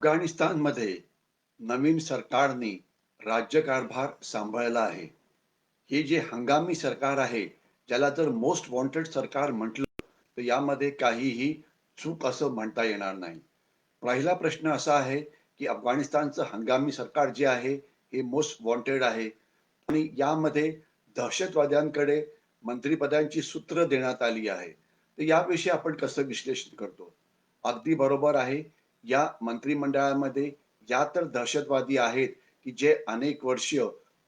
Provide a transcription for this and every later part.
अफगाणिस्तानमध्ये नवीन सरकारने राज्यकारभार सांभाळला आहे. हे जे हंगामी सरकार आहे, ज्याला जर मोस्ट वॉन्टेड सरकार म्हटलं, तर यामध्ये काहीही चूक असं म्हणता येणार नाही. पहिला प्रश्न असा आहे, की अफगाणिस्तानचं हंगामी सरकार जे आहे, हे मोस्ट वॉन्टेड आहे आणि यामध्ये दहशतवाद्यांकडे मंत्रिपदांची सूत्र देण्यात आली आहे. तर याविषयी आपण कसं विश्लेषण करतो? अगदी बरोबर आहे. या मंत्रिमंडळामध्ये या तर दहशतवादी आहेत, की जे अनेक वर्ष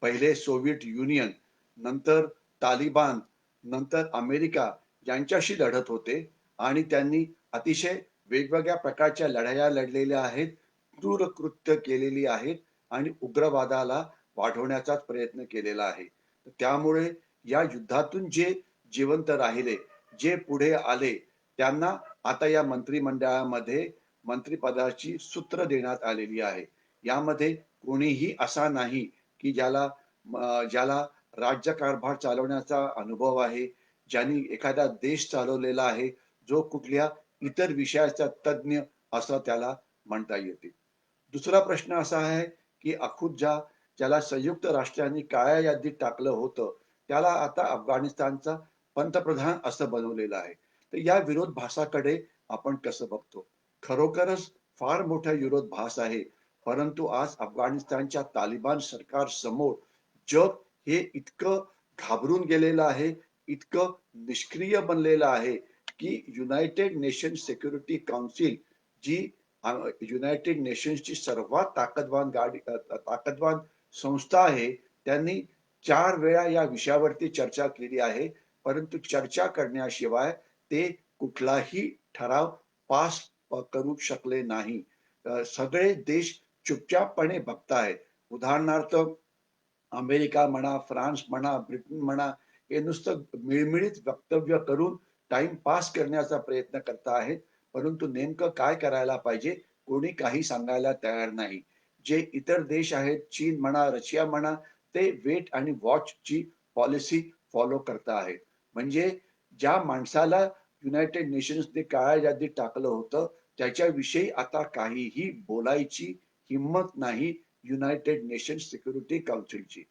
पहिले सोव्हिएट युनियन, नंतर तालिबान, नंतर अमेरिका यांच्याशी लढत होते आणि त्यांनी अतिशय वेगवेगळ्या प्रकारच्या लढाया लढलेल्या आहेत, क्रूर कृत्य केलेली आहेत आणि उग्रवादाला वाढवण्याचाच प्रयत्न केलेला आहे. त्यामुळे या युद्धातून जे जिवंत राहिले, जे पुढे आले, त्यांना आता या मंत्रिमंडळामध्ये मंत्रिपदाची सूत्र देण्यात आलेली आहे. यामध्ये कोणीही असा नाही, की ज्याला राज्यकारभार चालवण्याचा अनुभव आहे, ज्यांनी एखादा देश चालवलेला आहे, जो कुठल्या इतर विषयाचा तज्ञ असं त्याला म्हणता येते. दुसरा प्रश्न असा आहे, की अखुजा ज्याला संयुक्त राष्ट्रांनी काळ्या यादीत टाकलं होतं, त्याला आता अफगाणिस्तानचा पंतप्रधान असं बनवलेलं आहे. तर या विरोधाभासाकडे आपण कसं बघतो? खरोखरच फार मोठा विरोधाभास आहे. परंतु आज अफगाणिस्तानच्या तालिबान सरकार समोर जग हे इतकं घाबरून गेलेलं आहे, इतकं निष्क्रिय बनलेलं आहे, की युनायटेड नेशन्स सिक्युरिटी काउन्सिल जी युनायटेड नेशन्सची सर्वात ताकदवान संस्था आहे, त्यांनी 4 वेळा या विषयावरती चर्चा केली आहे. परंतु चर्चा करण्याशिवाय ते कुठलाही ठराव पास करू शकले नाही. सगळे देश चुपचापपणे बघताहेत. उदाहरणार्थ अमेरिका म्हणा, फ्रान्स म्हणा, ब्रिटन म्हणा, हे नुसतं मिळमिळीत वक्तव्य करून टाईम पास करण्याचा प्रयत्न करत आहेत. परंतु नेमकं काय करायला पाहिजे, कोणी काही सांगायला तयार नाही. जे इतर देश आहेत, चीन म्हणा, रशिया म्हणा, ते वेट आणि वॉचची पॉलिसी फॉलो करत आहेत. म्हणजे ज्या माणसाला युनायटेड नेशन्सने काळ्या यादीत टाकलं होतं, त्याच्याविषयी आता काहीही बोलायची हिंमत नाही युनायटेड नेशन्स सिक्युरिटी काउन्सिलची.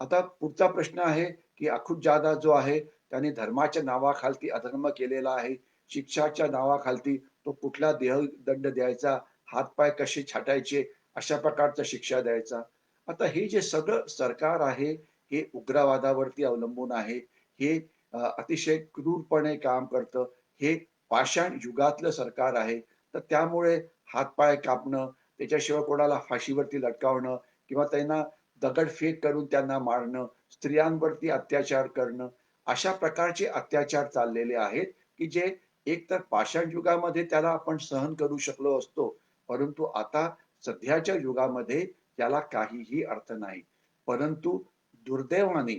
आता पुढचा प्रश्न आहे, की अखुंदजादा जो आहे, त्याने धर्माच्या नावाखालती अधर्म केलेला आहे. शिक्षाच्या नावाखालती तो कुठला देहदंड द्यायचा, हात कसे छाटायचे, अशा प्रकारच्या शिक्षा द्यायचा. आता हे जे सगळं सरकार आहे, हे उग्रवादावरती अवलंबून आहे. हे अतिशय क्रूरपणे काम करतं. हे पाषाण युगातलं सरकार आहे. तर त्यामुळे हात कापणं, त्याच्याशिवाय कोणाला फाशीवरती लटकावणं किंवा त्यांना दगडफेक करून त्यांना मारणं, स्त्रियांवरती अत्याचार करणं, अशा प्रकारचे अत्याचार चाललेले आहेत, की जे एकतर पाषाण युगामध्ये त्याला आपण सहन करू शकलो असतो, परंतु आता सध्याच्या युगामध्ये त्याला काहीही अर्थ नाही. परंतु दुर्दैवाने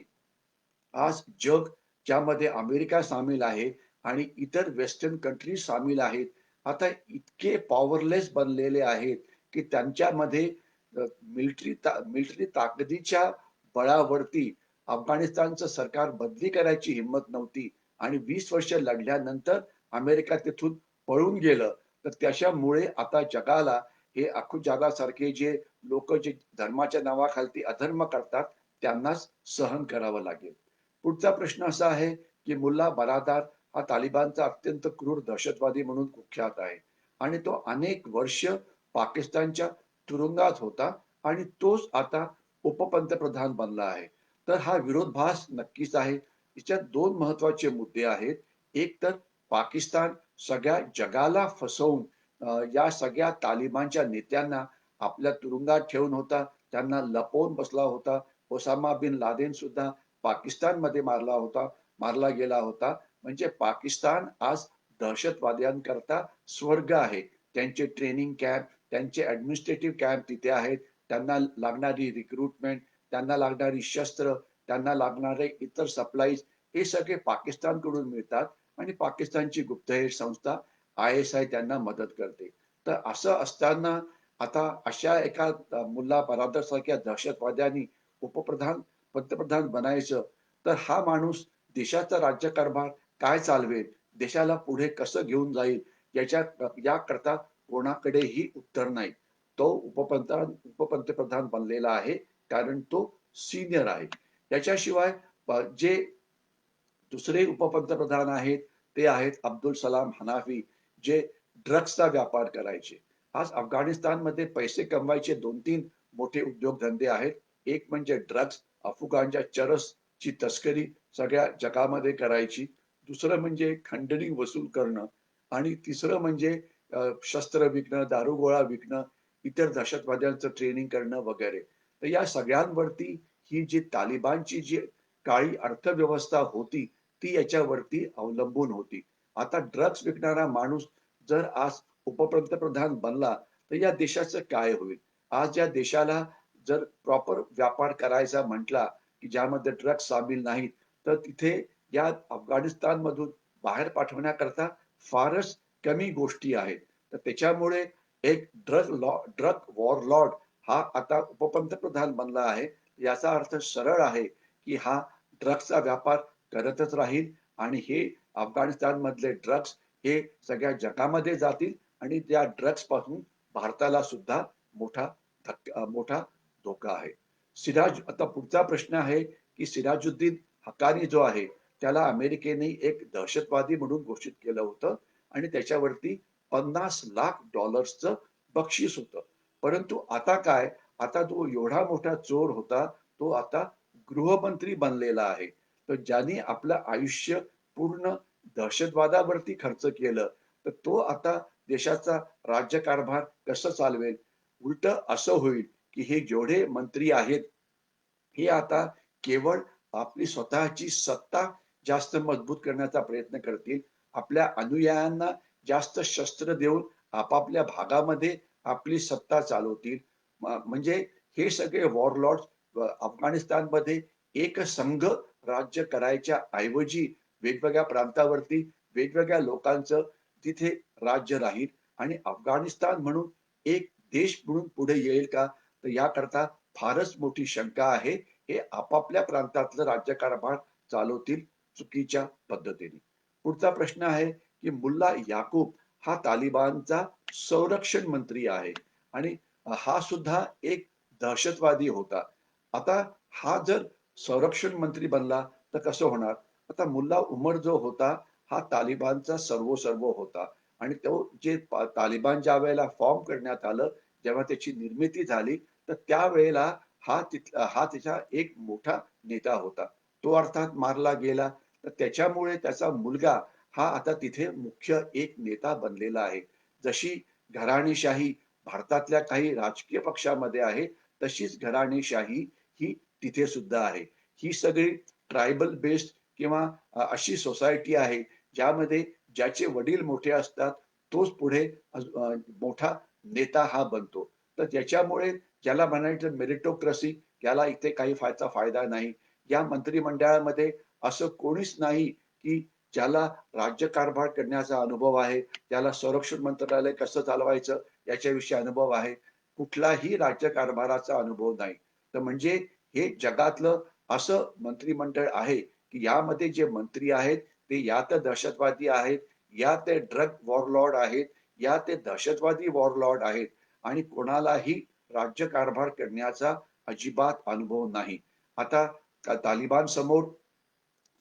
आज जग ज्यामध्ये अमेरिका सामील आहे आणि इतर वेस्टर्न कंट्रीज सामील आहेत. आता इतके पॉवरलेस बनलेले आहेत, की त्यांच्यामध्ये मिलिटरी ताकदीच्या बळावरती अफगाणिस्तानचं सरकार बदली करायची हिंमत नव्हती आणि 20 वर्ष लढल्यानंतर अमेरिका तिथून पळून गेलं. तर त्याच्यामुळे आता जगाला हे अखुजादासारखे जे लोक जे धर्माच्या नावाखालती अधर्म करतात, त्यांनाच सहन करावं लागेल. पुढचा प्रश्न असा आहे, की मुल्ला बरादार हा तालिबानचा अत्यंत क्रूर दहशतवादी म्हणून कुख्यात आहे आणि तो अनेक वर्ष पाकिस्तानच्या तुरुंगात होता आणि तोच आता उपपंतप्रधान बनला आहे. तर हा विरोधाभास नक्कीच आहे. याच्यात 2 महत्त्वाचे मुद्दे आहेत. एक तर पाकिस्तान सगळ्या जगाला फसवून या सगळ्या तालिबानच्या नेत्यांना आपल्या तुरुंगात ठेवून होता. त्यांना लपवून बसला होता. ओसामा बिन लादेन सुद्धा पाकिस्तानमध्ये मारला गेला होता. म्हणजे पाकिस्तान आज दहशतवाद्यांकरता स्वर्ग आहे. त्यांचे ट्रेनिंग कॅम्प, त्यांचे ॲडमिनिस्ट्रेटिव्ह कॅम्प तिथे आहेत. त्यांना लागणारी रिक्रुटमेंट, त्यांना लागणारी शस्त्र, त्यांना लागणारे इतर सप्लाईज हे सगळे पाकिस्तानकडून मिळतात आणि पाकिस्तानची गुप्तहेर संस्था ISI त्यांना मदत करते. तर असं असताना आता अशा एका मुल्ला बरादर सारख्या दहशतवाद्यांनी पंतप्रधान बनायचं, तर हा माणूस देशाचा राज्यकारभार काय चालवेल, देशाला पुढे कसं घेऊन जाईल, याकरता कोणाकडेही उत्तर नाही. तो उपपंतप्रधान बनलेला आहे, कारण तो सीनियर आहे. त्याच्याशिवाय जे दुसरे उपपंतप्रधान आहेत, ते आहेत अब्दुल सलाम हनाफी, जे ड्रग्सचा व्यापार करायचे. आज अफगाणिस्तानमध्ये पैसे कमवायचे 2-3 मोठे उद्योगधंदे आहेत. एक म्हणजे ड्रग्स, अफगाणच्या चरसची तस्करी सगळ्या जगामध्ये करायची. दुसरं म्हणजे खंडणी वसूल करणं आणि तिसरं म्हणजे शस्त्र विकणं, दारुगोळा विकणं, इतर दहशतवाद्यांचं ट्रेनिंग करणं वगैरे. तर या सगळ्यांवरती ही जी तालिबानची जी काळी अर्थव्यवस्था होती, ती याच्यावरती अवलंबून होती. आता ड्रग्स विकणारा माणूस जर आज उपपंतप्रधान बनला, तर या देशाचं काय होईल? आज या देशाला जर प्रॉपर व्यापार करायचा म्हटला, की ज्यामध्ये ड्रग्स सामील नाहीत, तर तिथे या अफगाणिस्तानमधून बाहेर पाठवण्याकरता फारच कमी गोष्टी आहेत. तर त्याच्यामुळे एक ड्रग वॉरलॉर्ड हा आता उपपंतप्रधान बनला आहे. याचा अर्थ सरळ आहे, की हा ड्रग्सचा व्यापार करतच राहील आणि हे अफगाणिस्तानमधले ड्रग्स हे सगळ्या जगामध्ये जातील आणि त्या ड्रग्स पासून भारताला सुद्धा मोठा मोठा धोका आहे. आता पुढचा प्रश्न आहे, की सिराजुद्दीन हक्कानी जो आहे, त्याला अमेरिकेने एक दहशतवादी म्हणून घोषित केलं होतं आणि त्याच्यावरती $50 लाख बक्षीस होतं. परंतु आता काय? आता तो एवढा मोठा चोर होता, तो आता गृहमंत्री बनलेला आहे. तर ज्यांनी आपलं आयुष्य पूर्ण दहशतवादावरती खर्च केलं, तर तो आता देशाचा राज्यकारभार कसं चालवेल? उलटं असं होईल, की हे जेवढे मंत्री आहेत, हे आता केवळ आपली स्वतःची सत्ता जास्त मजबूत करण्याचा प्रयत्न करतील. आपल्या अनुयायांना जास्त शस्त्र देऊन आपापल्या भागामध्ये आपली सत्ता चालवतील. म्हणजे हे सगळे वॉरलॉर्ड्स अफगाणिस्तानमध्ये एकसंघ राज्य करायच्या ऐवजी वेगवेगळ्या प्रांतावरती वेगवेगळ्या लोकांचं तिथे राज्य राहील आणि अफगाणिस्तान म्हणून एक देश म्हणून पुढे येईल का? तर याकरता फारच मोठी शंका आहे. हे आपापल्या प्रांतातलं राज्यकारभार चालवतील चुकीच्या पद्धतीने. पुढचा प्रश्न आहे, की मुल्ला याकूब हा तालिबानचा संरक्षण मंत्री आहे आणि हा सुद्धा एक दहशतवादी होता. आता हा जर संरक्षण मंत्री बनला तर कसं होणार? आता मुल्ला उमर जो होता, हा तालिबानचा सर्वोसर्व होता आणि तो जे तालिबान ज्यावेळेला फॉर्म करण्यात आलं, जेव्हा त्याची निर्मिती झाली, तर त्यावेळेला हा त्याचा एक मोठा नेता होता. तो अर्थात मारला गेला. तर त्याच्यामुळे त्याचा मुलगा हा आता तिथे मुख्य एक नेता बनलेला आहे. जशी घराणेशाही भारतातल्या काही राजकीय पक्षामध्ये आहे, तशीच घराणेशाही ही तिथे सुद्धा आहे. ही सगळी ट्रायबल बेस्ड किंवा अशी सोसायटी आहे, ज्यामध्ये ज्याचे वडील मोठे असतात, तोच पुढे मोठा नेता हा बनतो. तर त्याच्यामुळे ज्याला म्हणायचं मेरिटोक्रेसी, याला इथे काही फायदा नाही. या मंत्रिमंडळामध्ये असं कोणीच नाही, की ज्याला राज्यकारभार करण्याचा अनुभव आहे, त्याला संरक्षण मंत्रालय कसं चालवायचं याच्याविषयी अनुभव आहे. कुठलाही राज्यकारभाराचा अनुभव नाही. तर म्हणजे हे जगातलं असं मंत्रिमंडळ आहे, की यामध्ये जे मंत्री आहेत, ते या तर दहशतवादी आहेत, या ते ड्रग वॉरलॉर्ड आहेत, या ते दहशतवादी वॉरलॉर्ड आहेत आणि कोणालाही राज्यकारभार करण्याचा अजिबात अनुभव नाही. आता तालिबान समोर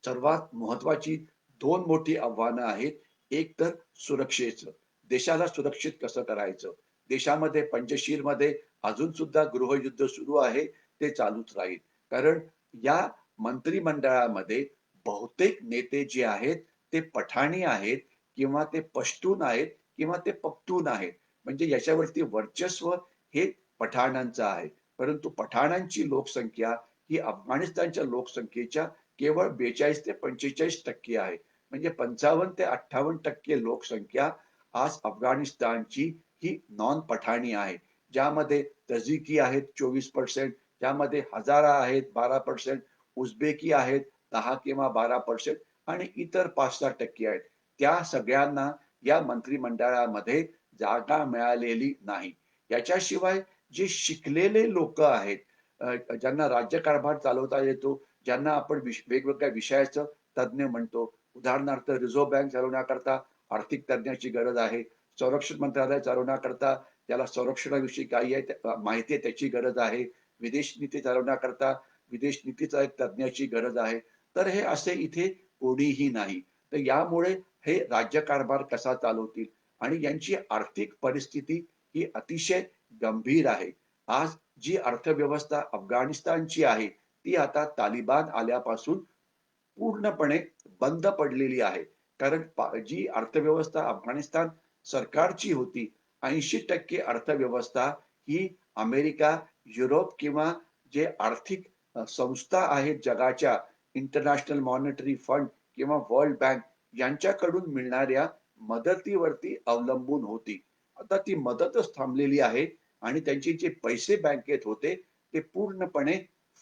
सर्वात महत्वाची 2 मोठी आव्हानं आहेत. एक तर सुरक्षेचं. देशाला सुरक्षित कसं करायचं? देशामध्ये पंचशीलमध्ये अजून सुद्धा गृहयुद्ध सुरू आहे. ते चालूच राहील. कारण या मंत्रिमंडळामध्ये बहुतेक नेते जे आहेत, ते पठाणी आहेत किंवा ते पश्तून आहेत किंवा ते पख्तून आहेत. म्हणजे याच्यावरती वर्चस्व हे पठाणांचं आहे. परंतु पठाणांची लोकसंख्या ही अफगाणिस्तानच्या लोकसंख्येच्या केवळ 42 ते 45% आहे. म्हणजे 55 ते 58% लोकसंख्या आज अफगाणिस्तानची ही नॉन पठाणी आहे. ज्यामध्ये तझिकी आहेत 24%, ज्यामध्ये हजारा आहेत 12%, उझबेकी आहेत 10 किंवा 12% आणि इतर 5-6% आहेत. त्या सगळ्यांना या मंत्रिमंडळामध्ये जागा मिळालेली नाही. याच्याशिवाय जे शिकलेले लोक आहेत, ज्यांना राज्यकारभार चालवता येतो, ज्यांना आपण वेगवेगळ्या विषयाचं तज्ञ म्हणतो. उदाहरणार्थ रिझर्व्ह बँक चालवण्याकरता आर्थिक तज्ञाची गरज आहे. संरक्षण मंत्रालय चालवण्याकरता त्याला संरक्षणाविषयी काही आहे माहिती आहे त्याची गरज आहे. विदेश नीती चालवण्याकरता विदेश नीतीचा एक तज्ञाची गरज आहे. तर हे असे इथे कोणीही नाही. तर यामुळे हे राज्यकारभार कसा चालवतील आणि यांची आर्थिक परिस्थिती ही अतिशय गंभीर आहे. आज जी अर्थव्यवस्था अफगाणिस्तानची आहे, ती आता तालिबान आल्यापासून पूर्णपणे बंद पडलेली आहे. कारण जी अर्थव्यवस्था अफगाणिस्तान सरकारची होती, 80% अर्थव्यवस्था ही अमेरिका, युरोप किंवा जे आर्थिक संस्था आहेत जगाच्या इंटरनॅशनल मॉनिटरी फंड किंवा वर्ल्ड बँक यांच्याकडून मिळणाऱ्या मदतीवरती अवलंबून होती. आता ती मदतच थांबलेली आहे आणि त्यांचे जे पैसे बँकेत होते ते पूर्णपणे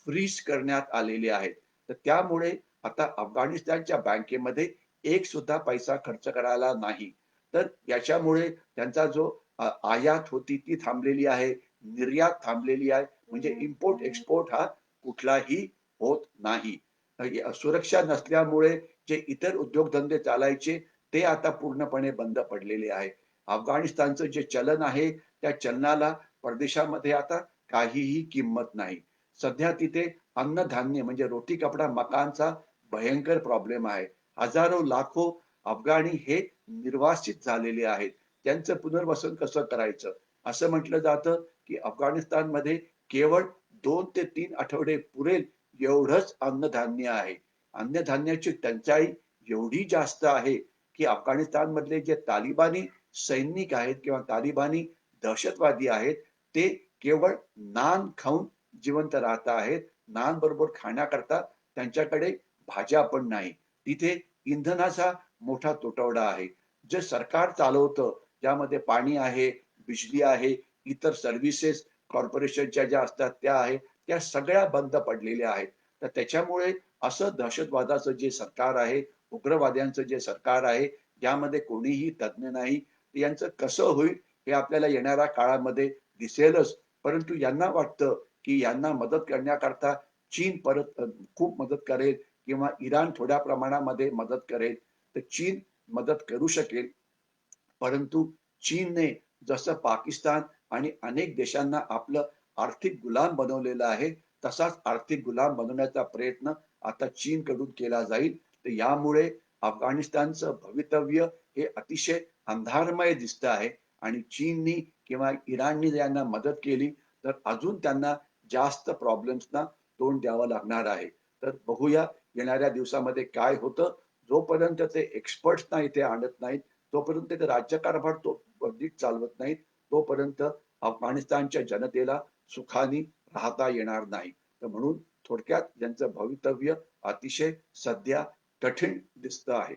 फ्रीज करण्यात आलेले आहेत. तर त्यामुळे आता अफगाणिस्तानच्या बँकेमध्ये एक सुद्धा पैसा खर्च करायला नाही. तर याच्यामुळे त्यांचा जो आयात होती ती थांबलेली आहे, निर्यात थांबलेली आहे. म्हणजे इम्पोर्ट एक्सपोर्ट हा कुठलाही होत नाही. सुरक्षा नसल्यामुळे जे इतर उद्योगधंदे चालायचे ते आता पूर्णपणे बंद पडलेले आहे. अफगाणिस्तानचं जे चलन आहे त्या चलनाला परदेशामध्ये आता काहीही किंमत नाही. सध्या तिथे अन्नधान्य म्हणजे रोटी, कपडा, मकानचा भयंकर प्रॉब्लेम आहे. हजारो लाखो अफगाणी हे निर्वासित झालेले आहेत. त्यांचं पुनर्वसन कसं करायचं? असं म्हटलं जातं, की अफगाणिस्तानमध्ये केवळ 2 ते 3 आठवडे पुरेल एवढंच अन्नधान्य आहे. अन्नधान्याची टंचाई एवढी जास्त आहे, की अफगाणिस्तानमधले जे तालिबानी सैनिक आहेत किंवा तालिबानी दहशतवादी आहेत, ते केवळ नान खाऊन जिवंत राहत आहेत. नान बरोबर खाण्याकरता त्यांच्याकडे भाज्या पण नाही. तिथे इंधनाचा मोठा तुटवडा आहे. जे सरकार चालवतं, ज्यामध्ये पाणी आहे, बिजली आहे, इतर सर्व्हिसेस कॉर्पोरेशनच्या ज्या असतात त्या आहेत, त्या सगळ्या बंद पडलेल्या आहेत. तर त्याच्यामुळे असं दहशतवादाचं जे सरकार आहे, उग्रवाद्यांचं जे सरकार आहे, यामध्ये कोणीही तज्ञ नाही. यांचं कसं होईल हे आपल्याला येणाऱ्या काळामध्ये दिसेलच. परंतु यांना वाटतं, की यांना मदत करण्याकरता चीन परत खूप मदत करेल किंवा इराण थोड्या प्रमाणामध्ये मदत करेल. तर चीन मदत करू शकेल. परंतु चीनने जसं पाकिस्तान आणि अनेक देशांना आपलं आर्थिक गुलाम बनवलेलं आहे, तसाच आर्थिक गुलाम बनवण्याचा प्रयत्न आता चीनकडून केला जाईल. तर यामुळे अफगाणिस्तानचं भवितव्य हे अतिशय अंधारमय दिसतं आहे आणि चीननी किंवा इराणनी जर यांना मदत केली, तर अजून त्यांना जास्त प्रॉब्लेम्सना तोंड द्यावं लागणार आहे. तर बघूया येणाऱ्या दिवसामध्ये काय होतं. जोपर्यंत ते एक्सपर्ट्सना इथे आणत नाहीत, तोपर्यंत ते राज्यकारभार नीट चालवत नाहीत, तोपर्यंत अफगाणिस्तानच्या जनतेला सुखाने राहता येणार नाही. तर म्हणून थोडक्यात यांचं भवितव्य अतिशय सध्या कठीण दिसतं आहे.